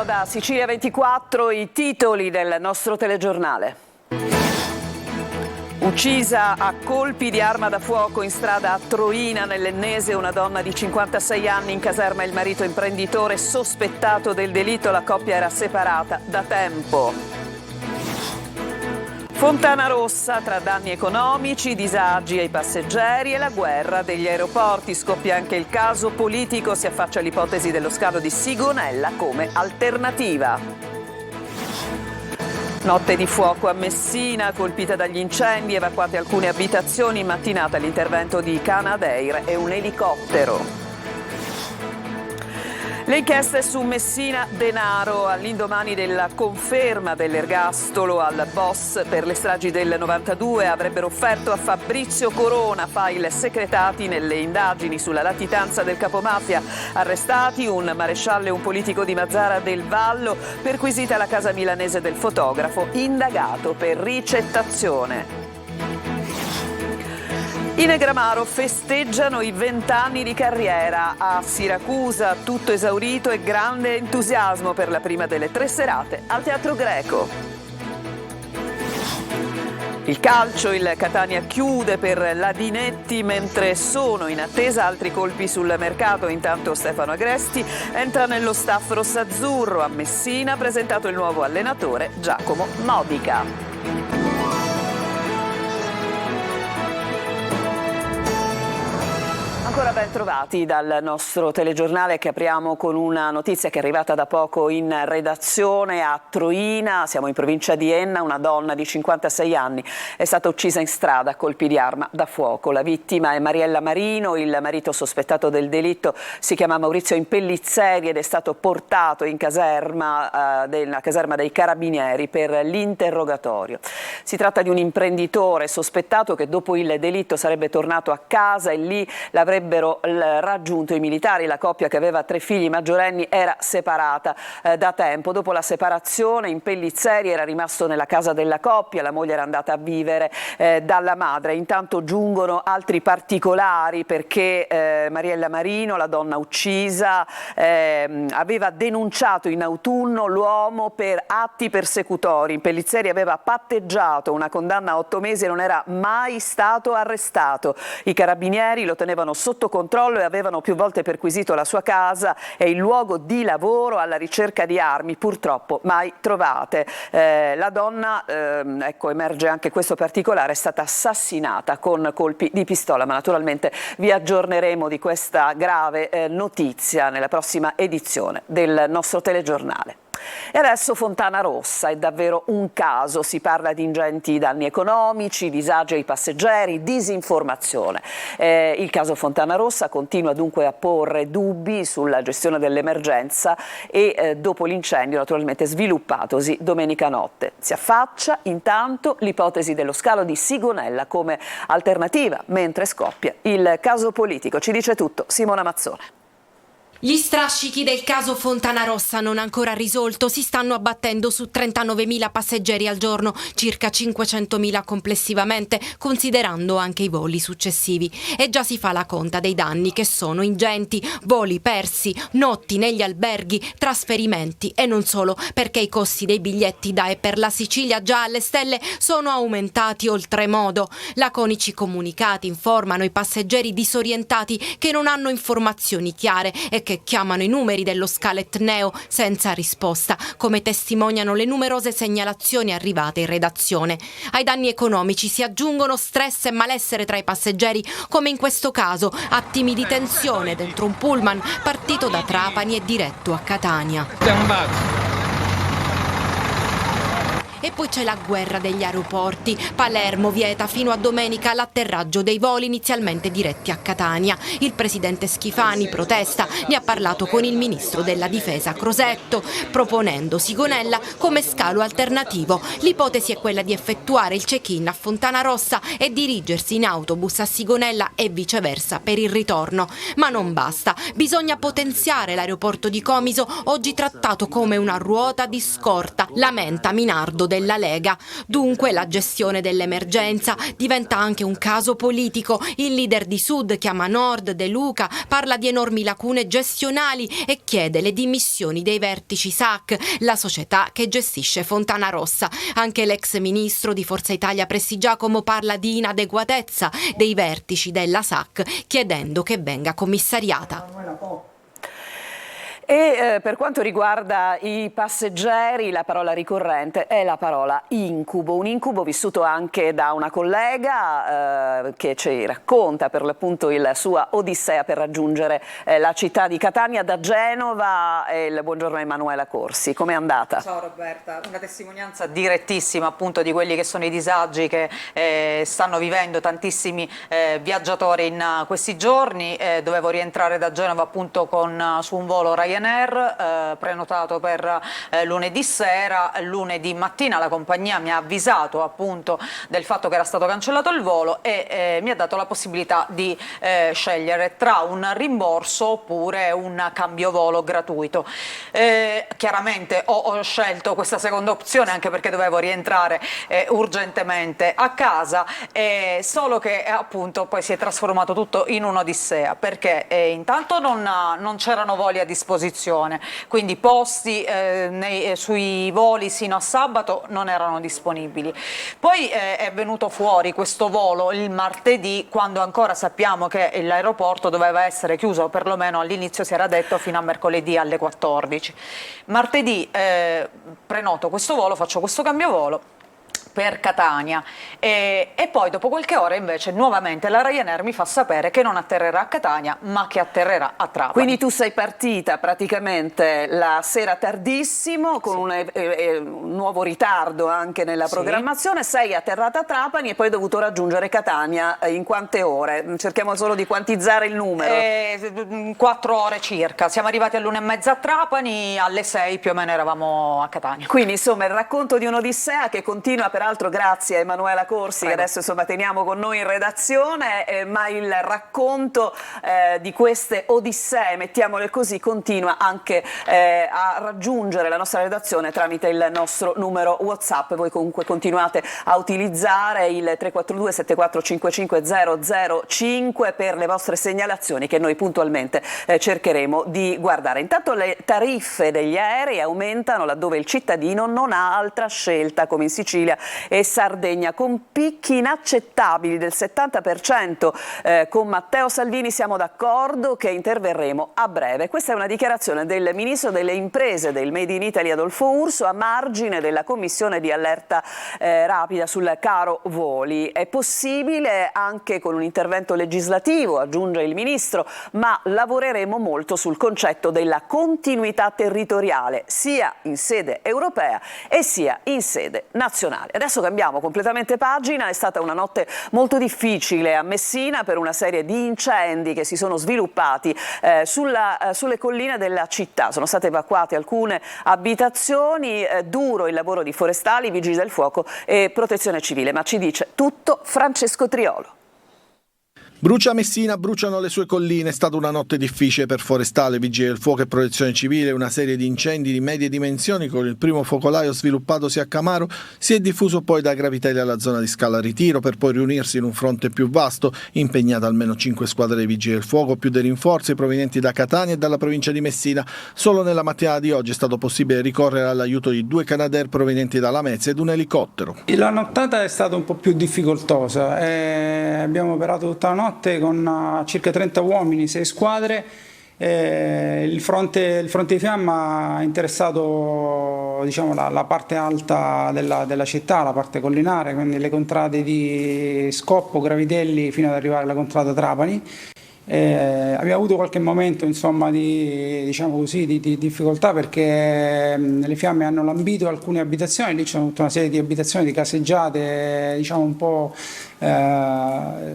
Buongiorno da Sicilia 24, i titoli del nostro telegiornale. Uccisa a colpi di arma da fuoco in strada a Troina, nell'Ennese, una donna di 56 anni, in caserma il marito imprenditore sospettato del delitto. La coppia era separata da tempo. Fontanarossa, tra danni economici, disagi ai passeggeri e la guerra degli aeroporti. Scoppia anche il caso politico, si affaccia l'ipotesi dello scalo di Sigonella come alternativa. Notte di fuoco a Messina, colpita dagli incendi, evacuate alcune abitazioni. In mattinata l'intervento di Canadair e un elicottero. Le inchieste su Messina Denaro, all'indomani della conferma dell'ergastolo al boss per le stragi del 92, avrebbero offerto a Fabrizio Corona file secretati nelle indagini sulla latitanza del capomafia. Arrestati un maresciallo e un politico di Mazara del Vallo, perquisita la casa milanese del fotografo, indagato per ricettazione. I Negramaro festeggiano i 20 anni di carriera. A Siracusa tutto esaurito e grande entusiasmo per la prima delle 3 serate al Teatro Greco. Il calcio, il Catania chiude per Ladinetti mentre sono in attesa altri colpi sul mercato. Intanto Stefano Agresti entra nello staff rossazzurro. A Messina ha presentato il nuovo allenatore Giacomo Modica. Ancora ben trovati dal nostro telegiornale, che apriamo con una notizia che è arrivata da poco in redazione. A Troina, siamo in provincia di Enna, una donna di 56 anni è stata uccisa in strada a colpi di arma da fuoco. La vittima è Mariella Marino, il marito sospettato del delitto si chiama Maurizio Impellizzeri ed è stato portato in caserma, nella caserma dei Carabinieri per l'interrogatorio. Si tratta di un imprenditore sospettato che dopo il delitto sarebbe tornato a casa e lì l'avrebbe raggiunto i militari. La coppia, che aveva 3 figli maggiorenni, era separata da tempo. Dopo la separazione Impellizzeri era rimasto nella casa della coppia, la moglie era andata a vivere dalla madre. Intanto giungono altri particolari, perché Mariella Marino, la donna uccisa, aveva denunciato in autunno l'uomo per atti persecutori. Impellizzeri aveva patteggiato una condanna a 8 mesi e non era mai stato arrestato. I carabinieri lo tenevano sotto controllo e avevano più volte perquisito la sua casa e il luogo di lavoro alla ricerca di armi, purtroppo mai trovate. La donna, ecco, emerge anche questo particolare, è stata assassinata con colpi di pistola, ma naturalmente vi aggiorneremo di questa grave notizia nella prossima edizione del nostro telegiornale. E adesso Fontanarossa, è davvero un caso. Si parla di ingenti danni economici, disagi ai passeggeri, disinformazione. Il caso Fontanarossa continua dunque a porre dubbi sulla gestione dell'emergenza e dopo l'incendio naturalmente sviluppatosi domenica notte. Si affaccia intanto l'ipotesi dello scalo di Sigonella come alternativa, mentre scoppia il caso politico. Ci dice tutto Simona Mazzone. Gli strascichi del caso Fontanarossa non ancora risolto si stanno abbattendo su 39.000 passeggeri al giorno, circa 500.000 complessivamente, considerando anche i voli successivi. E già si fa la conta dei danni, che sono ingenti: voli persi, notti negli alberghi, trasferimenti e non solo, perché i costi dei biglietti da e per la Sicilia, già alle stelle, sono aumentati oltremodo. Laconici comunicati informano i passeggeri disorientati che non hanno informazioni chiare e che chiamano i numeri dello Scalet Neo senza risposta, come testimoniano le numerose segnalazioni arrivate in redazione. Ai danni economici si aggiungono stress e malessere tra i passeggeri, come in questo caso, attimi di tensione dentro un pullman partito da Trapani e diretto a Catania. E poi c'è la guerra degli aeroporti. Palermo vieta fino a domenica l'atterraggio dei voli inizialmente diretti a Catania. Il presidente Schifani protesta, ne ha parlato con il ministro della difesa Crosetto, proponendo Sigonella come scalo alternativo. L'ipotesi è quella di effettuare il check-in a Fontanarossa e dirigersi in autobus a Sigonella e viceversa per il ritorno. Ma non basta, bisogna potenziare l'aeroporto di Comiso, oggi trattato come una ruota di scorta, lamenta Minardo della Lega. Dunque la gestione dell'emergenza diventa anche un caso politico. Il leader di Sud chiama Nord, De Luca, parla di enormi lacune gestionali e chiede le dimissioni dei vertici SAC, la società che gestisce Fontanarossa. Anche l'ex ministro di Forza Italia Prestigiacomo parla di inadeguatezza dei vertici della SAC, chiedendo che venga commissariata. E per quanto riguarda i passeggeri, la parola ricorrente è la parola incubo, un incubo vissuto anche da una collega che ci racconta per l'appunto la sua odissea per raggiungere la città di Catania da Genova. Buongiorno Emanuela Corsi, com'è andata? Ciao Roberta, una testimonianza direttissima appunto di quelli che sono i disagi che stanno vivendo tantissimi viaggiatori in questi giorni. Dovevo rientrare da Genova appunto su un volo Ryanair prenotato per lunedì sera. Lunedì mattina la compagnia mi ha avvisato appunto del fatto che era stato cancellato il volo e mi ha dato la possibilità di scegliere tra un rimborso oppure un cambio volo gratuito. Chiaramente ho scelto questa seconda opzione anche perché dovevo rientrare urgentemente a casa, solo che appunto poi si è trasformato tutto in un'odissea perché intanto non c'erano voli a disposizione, quindi posti sui voli sino a sabato non erano disponibili. Poi è venuto fuori questo volo il martedì, quando ancora sappiamo che l'aeroporto doveva essere chiuso, perlomeno all'inizio si era detto fino a mercoledì alle 14. Martedì prenoto questo volo, faccio questo cambio volo per Catania e poi dopo qualche ora invece nuovamente la Ryanair mi fa sapere che non atterrerà a Catania ma che atterrerà a Trapani. Quindi tu sei partita praticamente la sera tardissimo con un nuovo ritardo anche nella programmazione, sei atterrata a Trapani e poi hai dovuto raggiungere Catania in quante ore? Cerchiamo solo di quantizzare il numero. 4 ore circa, siamo arrivati all'1:30 a Trapani, alle 6 più o meno eravamo a Catania. Quindi insomma il racconto di un'odissea che continua, peraltro grazie a Emanuela Corsi, che adesso insomma teniamo con noi in redazione, ma il racconto di queste odissee, mettiamole così, continua anche a raggiungere la nostra redazione tramite il nostro numero WhatsApp. Voi comunque continuate a utilizzare il 342 7455 005 per le vostre segnalazioni che noi puntualmente cercheremo di guardare. Intanto le tariffe degli aerei aumentano laddove il cittadino non ha altra scelta, come in Sicilia e Sardegna, con picchi inaccettabili del 70%. Con Matteo Salvini siamo d'accordo che interverremo a breve. Questa è una dichiarazione del ministro delle imprese del Made in Italy Adolfo Urso a margine della commissione di allerta rapida sul caro voli. È possibile anche con un intervento legislativo, aggiunge il ministro, ma lavoreremo molto sul concetto della continuità territoriale sia in sede europea e sia in sede nazionale. Adesso cambiamo completamente pagina. È stata una notte molto difficile a Messina per una serie di incendi che si sono sviluppati sulle colline della città. Sono state evacuate alcune abitazioni, duro il lavoro di forestali, vigili del fuoco e protezione civile, ma ci dice tutto Francesco Triolo. Brucia Messina, bruciano le sue colline. È stata una notte difficile per forestale, vigili del fuoco e protezione civile. Una serie di incendi di medie dimensioni, con il primo focolaio sviluppatosi a Camaro, si è diffuso poi da Gravitelli alla zona di Scala Ritiro per poi riunirsi in un fronte più vasto. Impegnate almeno 5 squadre dei vigili del fuoco, più dei rinforzi provenienti da Catania e dalla provincia di Messina. Solo nella mattinata di oggi è stato possibile ricorrere all'aiuto di 2 Canadair provenienti da Lamezia ed un elicottero. La nottata è stata un po' più difficoltosa. Abbiamo operato tutta la notte con circa 30 uomini, 6 squadre. Il fronte di fiamma ha interessato, diciamo, la parte alta della città, la parte collinare, quindi le contrade di Scoppo, Gravitelli fino ad arrivare alla contrada Trapani. Abbiamo avuto qualche momento, insomma, di difficoltà perché le fiamme hanno lambito alcune abitazioni. Lì c'è tutta una serie di abitazioni, di caseggiate, diciamo un po'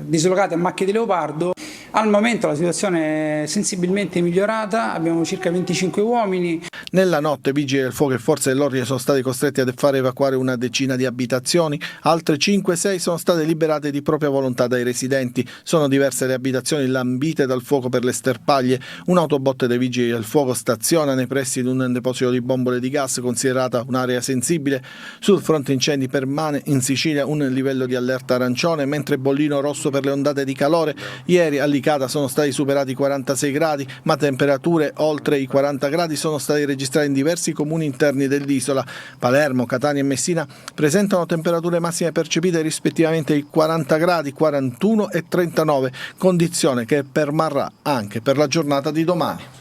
dislocate a macchie di leopardo. Al momento la situazione è sensibilmente migliorata, abbiamo circa 25 uomini. Nella notte vigili del fuoco e forze dell'ordine sono stati costretti a far evacuare una decina di abitazioni, altre 5-6 sono state liberate di propria volontà dai residenti. Sono diverse le abitazioni lambite dal fuoco per le sterpaglie. Un'autobotte dei vigili del fuoco staziona nei pressi di un deposito di bombole di gas considerata un'area sensibile. Sul fronte incendi permane in Sicilia un livello di allerta arancione, mentre bollino rosso per le ondate di calore. Ieri a Licata sono stati superati i 46 gradi, ma temperature oltre i 40 gradi sono state registrate in diversi comuni interni dell'isola. Palermo, Catania e Messina presentano temperature massime percepite rispettivamente di 40 gradi, 41 e 39, condizione che permarrà anche per la giornata di domani.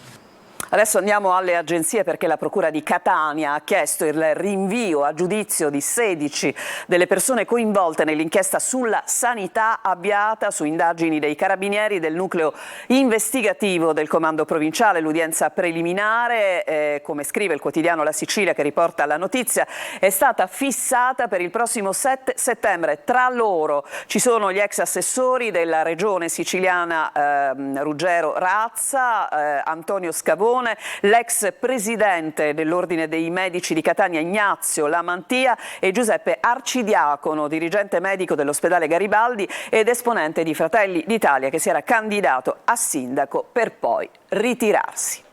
Adesso andiamo alle agenzie perché la Procura di Catania ha chiesto il rinvio a giudizio di 16 delle persone coinvolte nell'inchiesta sulla sanità avviata su indagini dei carabinieri del nucleo investigativo del comando provinciale. L'udienza preliminare, come scrive il quotidiano La Sicilia che riporta la notizia, è stata fissata per il prossimo 7 settembre. Tra loro ci sono gli ex assessori della regione siciliana Ruggero Razza, Antonio Scavone, l'ex presidente dell'Ordine dei Medici di Catania Ignazio Lamantia e Giuseppe Arcidiacono, dirigente medico dell'ospedale Garibaldi ed esponente di Fratelli d'Italia che si era candidato a sindaco per poi ritirarsi.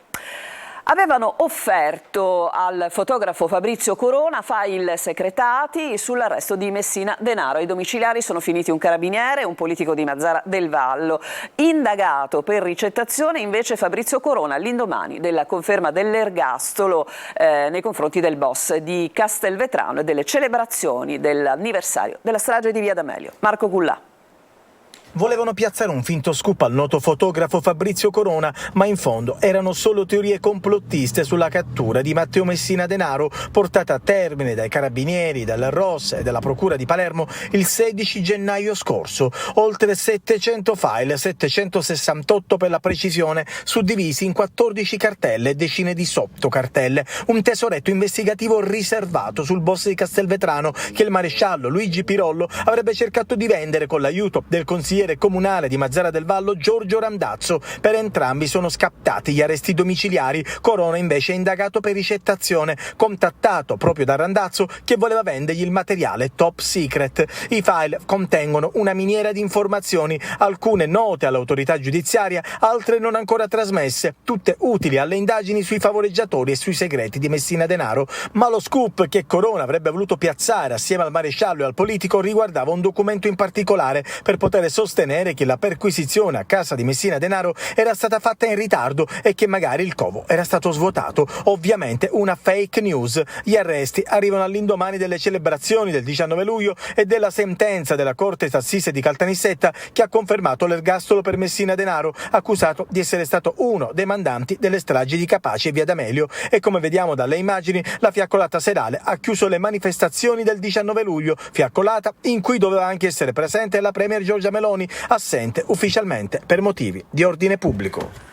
Avevano offerto al fotografo Fabrizio Corona file secretati sull'arresto di Messina Denaro. Ai domiciliari sono finiti un carabiniere e un politico di Mazara del Vallo. Indagato per ricettazione invece Fabrizio Corona all'indomani della conferma dell'ergastolo nei confronti del boss di Castelvetrano e delle celebrazioni dell'anniversario della strage di Via D'Amelio. Marco Gullà. Volevano piazzare un finto scoop al noto fotografo Fabrizio Corona, ma in fondo erano solo teorie complottiste sulla cattura di Matteo Messina Denaro, portata a termine dai carabinieri, dalla ROS e dalla Procura di Palermo il 16 gennaio scorso. Oltre 700 file, 768 per la precisione, suddivisi in 14 cartelle e decine di sottocartelle. Un tesoretto investigativo riservato sul boss di Castelvetrano che il maresciallo Luigi Pirollo avrebbe cercato di vendere con l'aiuto del consigliere comunale di Mazara del Vallo Giorgio Randazzo. Per entrambi sono scattati gli arresti domiciliari. Corona invece è indagato per ricettazione, contattato proprio da Randazzo che voleva vendergli il materiale top secret. I file contengono una miniera di informazioni, alcune note all'autorità giudiziaria, altre non ancora trasmesse, tutte utili alle indagini sui favoreggiatori e sui segreti di Messina Denaro. Ma lo scoop che Corona avrebbe voluto piazzare assieme al maresciallo e al politico riguardava un documento in particolare per poter sostenere che la perquisizione a casa di Messina Denaro era stata fatta in ritardo e che magari il covo era stato svuotato. Ovviamente una fake news. Gli arresti arrivano all'indomani delle celebrazioni del 19 luglio e della sentenza della Corte d'Assise di Caltanissetta che ha confermato l'ergastolo per Messina Denaro, accusato di essere stato uno dei mandanti delle stragi di Capaci e Via D'Amelio. E come vediamo dalle immagini, la fiaccolata serale ha chiuso le manifestazioni del 19 luglio, fiaccolata in cui doveva anche essere presente la premier Giorgia Meloni, assente ufficialmente per motivi di ordine pubblico.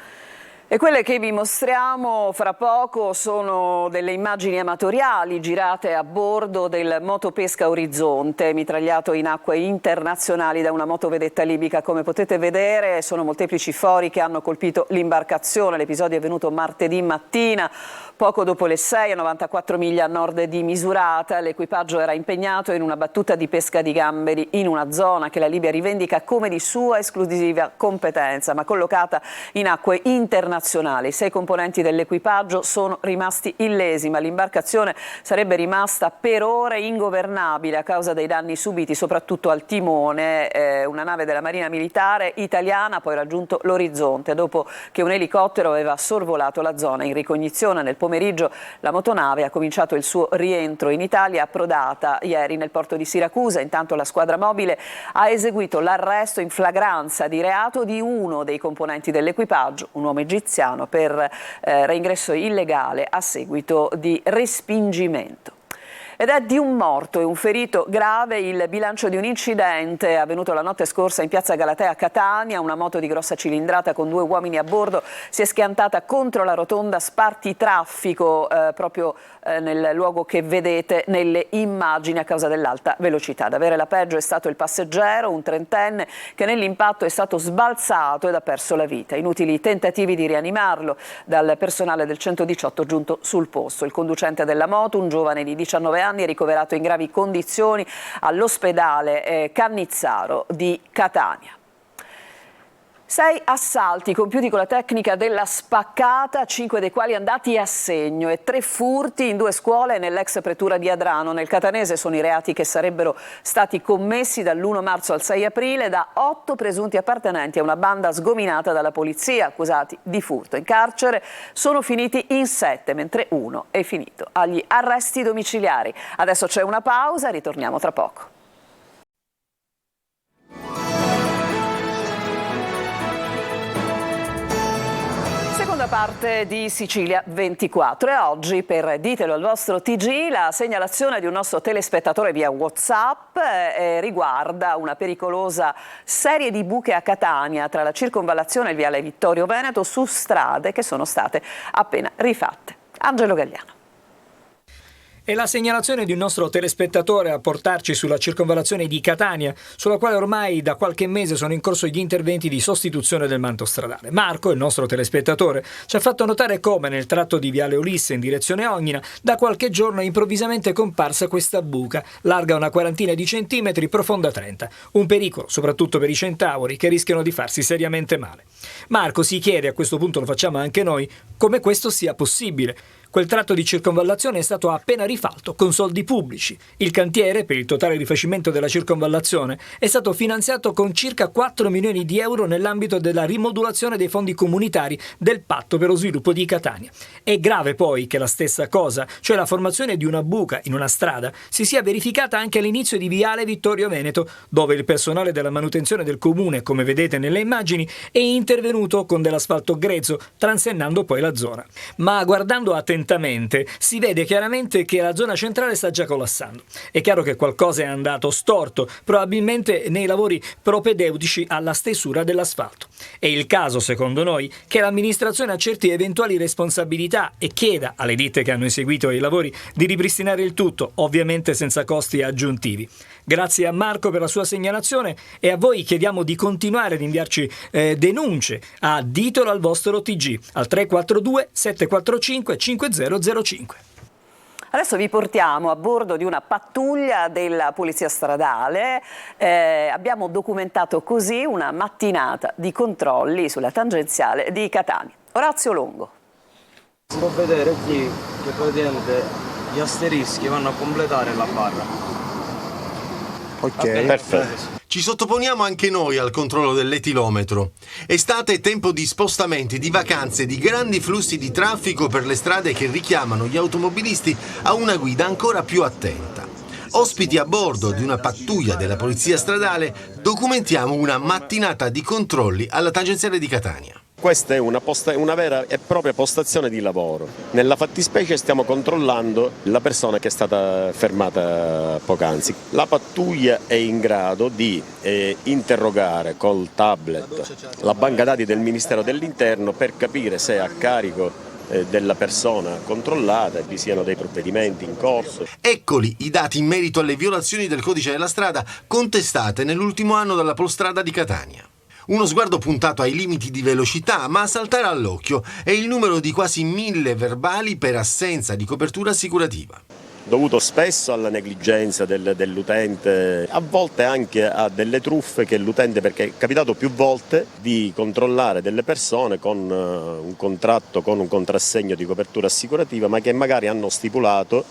E quelle che vi mostriamo fra poco sono delle immagini amatoriali girate a bordo del motopesca Orizzonte, mitragliato in acque internazionali da una motovedetta libica. Come potete vedere sono molteplici fori che hanno colpito l'imbarcazione. L'episodio è avvenuto martedì mattina, poco dopo le 6, a 94 miglia a nord di Misurata. L'equipaggio era impegnato in una battuta di pesca di gamberi in una zona che la Libia rivendica come di sua esclusiva competenza, ma collocata in acque internazionali. 6 componenti dell'equipaggio sono rimasti illesi, ma l'imbarcazione sarebbe rimasta per ore ingovernabile a causa dei danni subiti soprattutto al timone. Una nave della Marina Militare italiana ha poi raggiunto l'orizzonte dopo che un elicottero aveva sorvolato la zona. In ricognizione nel pomeriggio la motonave ha cominciato il suo rientro in Italia, approdata ieri nel porto di Siracusa. Intanto la squadra mobile ha eseguito l'arresto in flagranza di reato di uno dei componenti dell'equipaggio, un uomo egiziano, per reingresso illegale a seguito di respingimento. Ed è di un morto e un ferito grave il bilancio di un incidente avvenuto la notte scorsa in piazza Galatea a Catania. Una moto di grossa cilindrata con 2 uomini a bordo si è schiantata contro la rotonda spartitraffico proprio nel luogo che vedete nelle immagini a causa dell'alta velocità. Ad avere la peggio è stato il passeggero, un trentenne, che nell'impatto è stato sbalzato ed ha perso la vita. Inutili tentativi di rianimarlo dal personale del 118 giunto sul posto. Il conducente della moto, un giovane di 19 anni, è ricoverato in gravi condizioni all'ospedale Cannizzaro di Catania. 6 assalti compiuti con la tecnica della spaccata, 5 dei quali andati a segno, e 3 furti in 2 scuole nell'ex pretura di Adrano. Nel catanese sono i reati che sarebbero stati commessi dall'1 marzo al 6 aprile da 8 presunti appartenenti a una banda sgominata dalla polizia, accusati di furto. In carcere sono finiti in 7, mentre uno è finito agli arresti domiciliari. Adesso c'è una pausa, ritorniamo tra poco. Seconda parte di Sicilia 24 e oggi per Ditelo al vostro TG la segnalazione di un nostro telespettatore via WhatsApp riguarda una pericolosa serie di buche a Catania tra la circonvallazione e il viale Vittorio Veneto su strade che sono state appena rifatte. Angelo Gagliano. È la segnalazione di un nostro telespettatore a portarci sulla circonvallazione di Catania, sulla quale ormai da qualche mese sono in corso gli interventi di sostituzione del manto stradale. Marco, il nostro telespettatore, ci ha fatto notare come nel tratto di viale Ulisse in direzione Ognina da qualche giorno è improvvisamente comparsa questa buca, larga una quarantina di centimetri, profonda 30. Un pericolo, soprattutto per i centauri, che rischiano di farsi seriamente male. Marco si chiede, a questo punto lo facciamo anche noi, come questo sia possibile. Quel tratto di circonvallazione è stato appena rifatto con soldi pubblici. Il cantiere, per il totale rifacimento della circonvallazione, è stato finanziato con circa 4 milioni di euro nell'ambito della rimodulazione dei fondi comunitari del Patto per lo Sviluppo di Catania. È grave poi che la stessa cosa, cioè la formazione di una buca in una strada, si sia verificata anche all'inizio di viale Vittorio Veneto, dove il personale della manutenzione del comune, come vedete nelle immagini, è intervenuto con dell'asfalto grezzo, transennando poi la zona. Ma guardando attentamente si vede chiaramente che la zona centrale sta già collassando. È chiaro che qualcosa è andato storto, probabilmente nei lavori propedeutici alla stesura dell'asfalto. È il caso, secondo noi, che l'amministrazione accerti eventuali responsabilità e chieda alle ditte che hanno eseguito i lavori di ripristinare il tutto, ovviamente senza costi aggiuntivi. Grazie a Marco per la sua segnalazione e a voi chiediamo di continuare ad inviarci denunce a Ditelo al vostro TG al 342 745 5005. Adesso vi portiamo a bordo di una pattuglia della Polizia Stradale. Abbiamo documentato così una mattinata di controlli sulla tangenziale di Catania. Orazio Longo. Si può vedere qui che praticamente gli asterischi vanno a completare la barra. Ok, perfetto. Ci sottoponiamo anche noi al controllo dell'etilometro. Estate è tempo di spostamenti, di vacanze, di grandi flussi di traffico per le strade che richiamano gli automobilisti a una guida ancora più attenta. Ospiti a bordo di una pattuglia della Polizia Stradale, documentiamo una mattinata di controlli alla tangenziale di Catania. Questa è una vera e propria postazione di lavoro. Nella fattispecie stiamo controllando la persona che è stata fermata poc'anzi. La pattuglia è in grado di interrogare col tablet la banca dati del Ministero dell'Interno per capire se è a carico della persona controllata vi siano dei provvedimenti in corso. Eccoli i dati in merito alle violazioni del codice della strada contestate nell'ultimo anno dalla Polstrada di Catania. Uno sguardo puntato ai limiti di velocità, ma a saltare all'occhio è il numero di quasi 1000 verbali per assenza di copertura assicurativa. Dovuto spesso alla negligenza dell'utente, a volte anche a delle truffe che l'utente, perché è capitato più volte di controllare delle persone con un contratto, con un contrassegno di copertura assicurativa, ma che magari hanno stipulato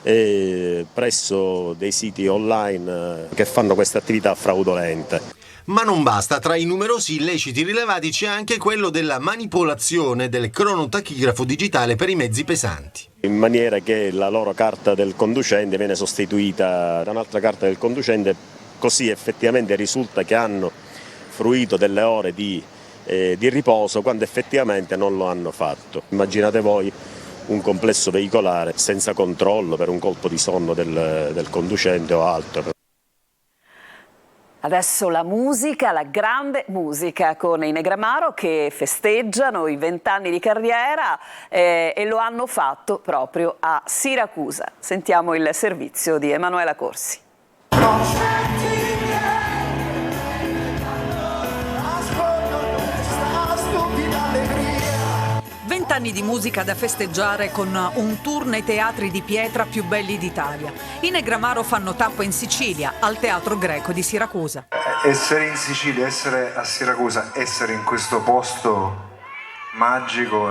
presso dei siti online che fanno queste attività fraudolente. Ma non basta, tra i numerosi illeciti rilevati c'è anche quello della manipolazione del cronotachigrafo digitale per i mezzi pesanti. In maniera che la loro carta del conducente viene sostituita da un'altra carta del conducente, così effettivamente risulta che hanno fruito delle ore di riposo quando effettivamente non lo hanno fatto. Immaginate voi un complesso veicolare senza controllo per un colpo di sonno del conducente o altro. Adesso la musica, la grande musica con i Negramaro che festeggiano i 20 anni di carriera e lo hanno fatto proprio a Siracusa. Sentiamo il servizio di Emanuela Corsi. 20 anni di musica da festeggiare con un tour nei teatri di pietra più belli d'Italia. I Negramaro fanno tappa in Sicilia, al Teatro Greco di Siracusa. Essere in Sicilia, essere a Siracusa, essere in questo posto magico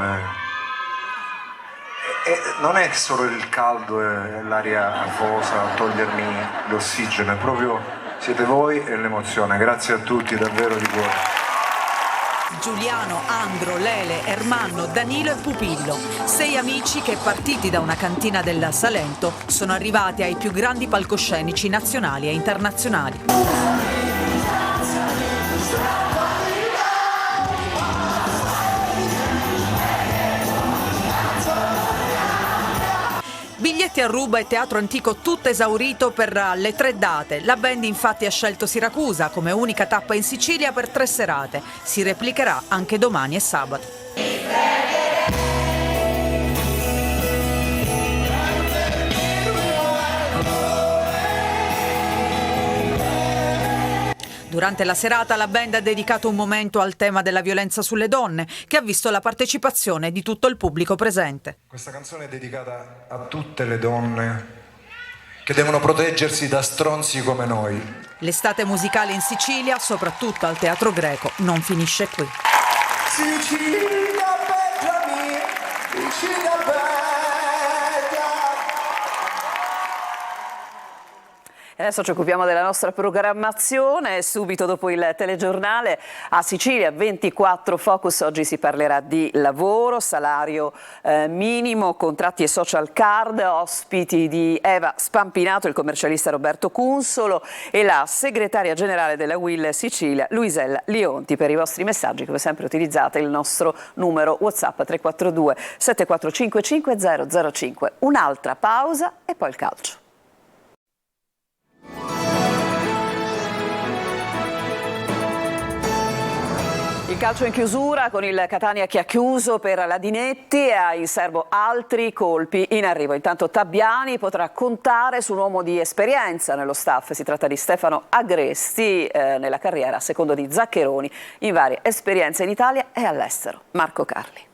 non è solo il caldo e l'aria afosa a togliermi l'ossigeno, è proprio siete voi e l'emozione. Grazie a tutti, davvero di cuore. Giuliano, Andro, Lele, Ermanno, Danilo e Pupillo. 6 amici che, partiti da una cantina del Salento, sono arrivati ai più grandi palcoscenici nazionali e internazionali. Biglietti a ruba e teatro antico tutto esaurito per le 3 date. La band infatti ha scelto Siracusa come unica tappa in Sicilia per 3 serate. Si replicherà anche domani e sabato. Durante la serata la band ha dedicato un momento al tema della violenza sulle donne, che ha visto la partecipazione di tutto il pubblico presente. Questa canzone è dedicata a tutte le donne che devono proteggersi da stronzi come noi. L'estate musicale in Sicilia, soprattutto al Teatro Greco, non finisce qui. Sicilia bella mia, Sicilia bella. Adesso ci occupiamo della nostra programmazione, subito dopo il telegiornale a Sicilia 24 Focus, oggi si parlerà di lavoro, salario minimo, contratti e social card, ospiti di Eva Spampinato, il commercialista Roberto Cunsolo e la segretaria generale della UIL Sicilia Luisella Lionti. Per i vostri messaggi, come sempre utilizzate il nostro numero WhatsApp 342 7455 5005. Un'altra pausa e poi il calcio. Il calcio in chiusura con il Catania che ha chiuso per la Dinetti e ha in serbo altri colpi in arrivo. Intanto Tabbiani potrà contare su un uomo di esperienza nello staff. Si tratta di Stefano Agresti, nella carriera, a secondo di Zaccheroni, in varie esperienze in Italia e all'estero. Marco Carli.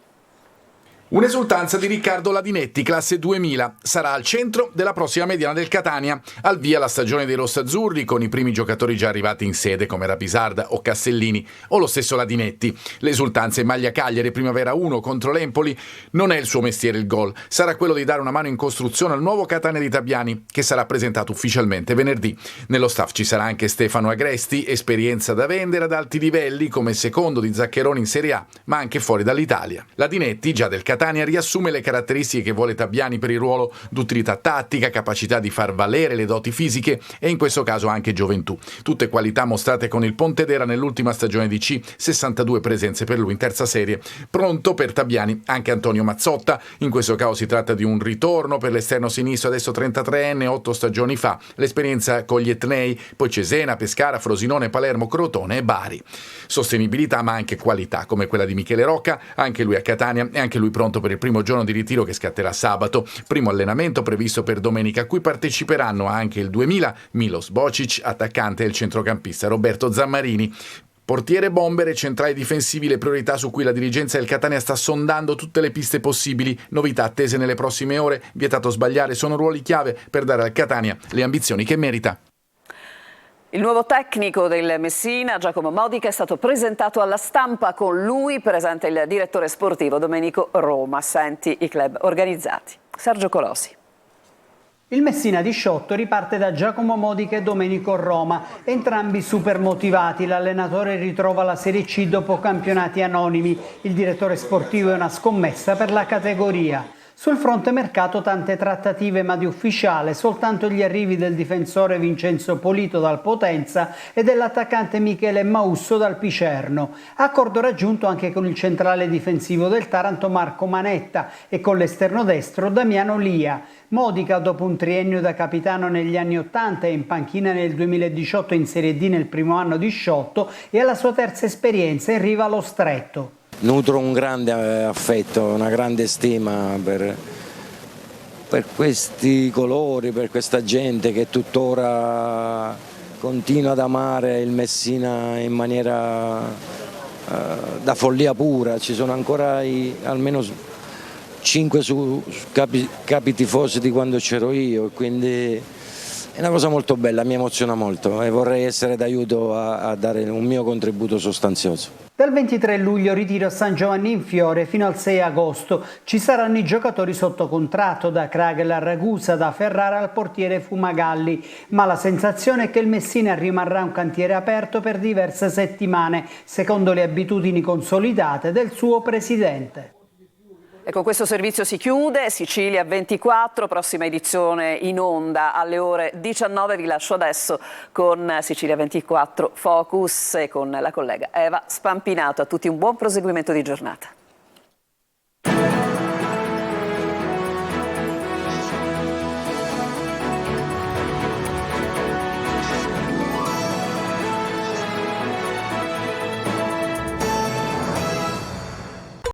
Un'esultanza di Riccardo Ladinetti, classe 2000, sarà al centro della prossima mediana del Catania. Al via la stagione dei rossazzurri con i primi giocatori già arrivati in sede come Rapisarda o Castellini o lo stesso Ladinetti. L'esultanza in maglia Cagliari, primavera 1 contro l'Empoli, non è il suo mestiere il gol. Sarà quello di dare una mano in costruzione al nuovo Catania di Tabbiani, che sarà presentato ufficialmente venerdì. Nello staff ci sarà anche Stefano Agresti, esperienza da vendere ad alti livelli come secondo di Zaccheroni in Serie A, ma anche fuori dall'Italia. Ladinetti, già del Catania, riassume le caratteristiche che vuole Tabbiani per il ruolo d'utilità tattica, capacità di far valere le doti fisiche e in questo caso anche gioventù. Tutte qualità mostrate con il Pontedera nell'ultima stagione di C, 62 presenze per lui in terza serie. Pronto per Tabbiani anche Antonio Mazzotta, in questo caso si tratta di un ritorno per l'esterno sinistro, adesso 33enne, 8 stagioni fa, l'esperienza con gli etnei, poi Cesena, Pescara, Frosinone, Palermo, Crotone e Bari. Sostenibilità ma anche qualità come quella di Michele Rocca, anche lui a Catania e anche lui pronto per il primo giorno di ritiro che scatterà sabato. Primo allenamento previsto per domenica, a cui parteciperanno anche il 2000 Milos Bocic, attaccante, e il centrocampista Roberto Zammarini. Portiere, bomber e centrali difensivi, le priorità su cui la dirigenza del Catania sta sondando tutte le piste possibili. Novità attese nelle prossime ore, vietato sbagliare, sono ruoli chiave per dare al Catania le ambizioni che merita. Il nuovo tecnico del Messina, Giacomo Modica, è stato presentato alla stampa, con lui presente il direttore sportivo Domenico Roma. Senti i club organizzati. Sergio Colosi. Il Messina di Sciotto riparte da Giacomo Modica e Domenico Roma, entrambi super motivati. L'allenatore ritrova la Serie C dopo campionati anonimi. Il direttore sportivo è una scommessa per la categoria. Sul fronte mercato tante trattative, ma di ufficiale soltanto gli arrivi del difensore Vincenzo Polito dal Potenza e dell'attaccante Michele Mausso dal Picerno. Accordo raggiunto anche con il centrale difensivo del Taranto Marco Manetta e con l'esterno destro Damiano Lia. Modica, dopo un triennio da capitano negli anni 80 e in panchina nel 2018 in Serie D nel primo anno di Sciotto, e alla sua terza esperienza in riva allo Stretto. Nutro un grande affetto, una grande stima per questi colori, per questa gente che tuttora continua ad amare il Messina in maniera da follia pura. Ci sono ancora almeno 5 capi tifosi di quando c'ero io, quindi è una cosa molto bella, mi emoziona molto e vorrei essere d'aiuto a dare un mio contributo sostanzioso. Dal 23 luglio ritiro a San Giovanni in Fiore fino al 6 agosto. Ci saranno i giocatori sotto contratto, da Kragel a Ragusa, da Ferrara al portiere Fumagalli, ma la sensazione è che il Messina rimarrà un cantiere aperto per diverse settimane, secondo le abitudini consolidate del suo presidente. E con questo servizio si chiude. Sicilia 24, prossima edizione in onda alle ore 19. Vi lascio adesso con Sicilia 24 Focus e con la collega Eva Spampinato. A tutti un buon proseguimento di giornata.